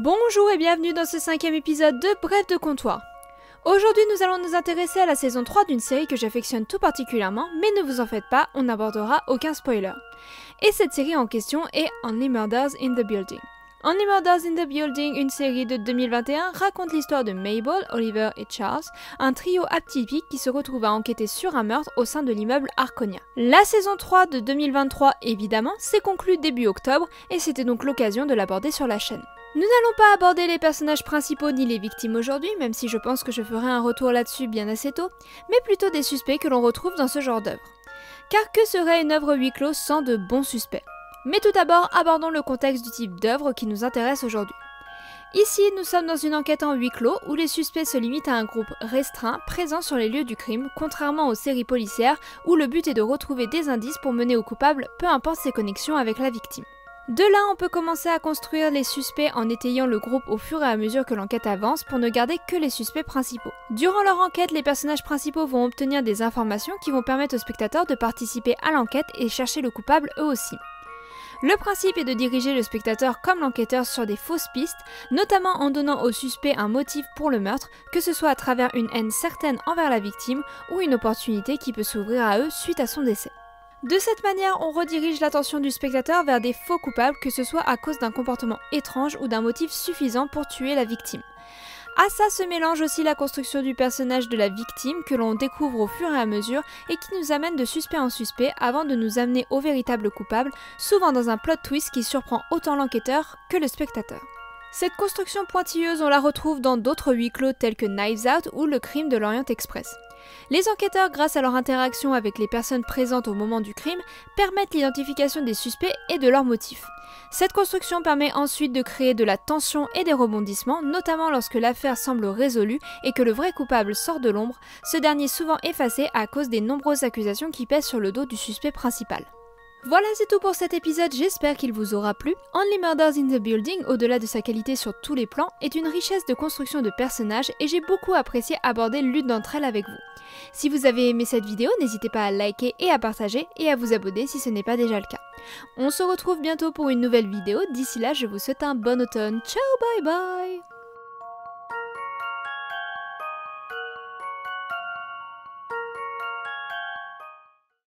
Bonjour et bienvenue dans ce 5e épisode de Bref de comptoir. Aujourd'hui nous allons nous intéresser à la saison 3 d'une série que j'affectionne tout particulièrement, mais ne vous en faites pas, on n'abordera aucun spoiler. Et cette série en question est Only Murders in the Building. Only Murders in the Building, une série de 2021, raconte l'histoire de Mabel, Oliver et Charles, un trio atypique qui se retrouve à enquêter sur un meurtre au sein de l'immeuble Arconia. La saison 3 de 2023, évidemment, s'est conclue début octobre et c'était donc l'occasion de l'aborder sur la chaîne. Nous n'allons pas aborder les personnages principaux ni les victimes aujourd'hui, même si je pense que je ferai un retour là-dessus bien assez tôt, mais plutôt des suspects que l'on retrouve dans ce genre d'œuvre. Car que serait une œuvre huis clos sans de bons suspects? Mais tout d'abord, abordons le contexte du type d'œuvre qui nous intéresse aujourd'hui. Ici, nous sommes dans une enquête en huis clos où les suspects se limitent à un groupe restreint présent sur les lieux du crime, contrairement aux séries policières où le but est de retrouver des indices pour mener au coupable, peu importe ses connexions avec la victime. De là, on peut commencer à construire les suspects en étayant le groupe au fur et à mesure que l'enquête avance pour ne garder que les suspects principaux. Durant leur enquête, les personnages principaux vont obtenir des informations qui vont permettre aux spectateurs de participer à l'enquête et chercher le coupable eux aussi. Le principe est de diriger le spectateur comme l'enquêteur sur des fausses pistes, notamment en donnant au suspect un motif pour le meurtre, que ce soit à travers une haine certaine envers la victime ou une opportunité qui peut s'ouvrir à eux suite à son décès. De cette manière, on redirige l'attention du spectateur vers des faux coupables, que ce soit à cause d'un comportement étrange ou d'un motif suffisant pour tuer la victime. À ça se mélange aussi la construction du personnage de la victime que l'on découvre au fur et à mesure et qui nous amène de suspect en suspect avant de nous amener au véritable coupable, souvent dans un plot twist qui surprend autant l'enquêteur que le spectateur. Cette construction pointilleuse, on la retrouve dans d'autres huis clos tels que Knives Out ou Le Crime de l'Orient Express. Les enquêteurs, grâce à leur interaction avec les personnes présentes au moment du crime, permettent l'identification des suspects et de leurs motifs. Cette construction permet ensuite de créer de la tension et des rebondissements, notamment lorsque l'affaire semble résolue et que le vrai coupable sort de l'ombre, ce dernier souvent effacé à cause des nombreuses accusations qui pèsent sur le dos du suspect principal. Voilà, c'est tout pour cet épisode, j'espère qu'il vous aura plu. Only Murders in the Building, au-delà de sa qualité sur tous les plans, est une richesse de construction de personnages et j'ai beaucoup apprécié aborder l'une d'entre elles avec vous. Si vous avez aimé cette vidéo, n'hésitez pas à liker et à partager et à vous abonner si ce n'est pas déjà le cas. On se retrouve bientôt pour une nouvelle vidéo, d'ici là je vous souhaite un bon automne, ciao bye bye.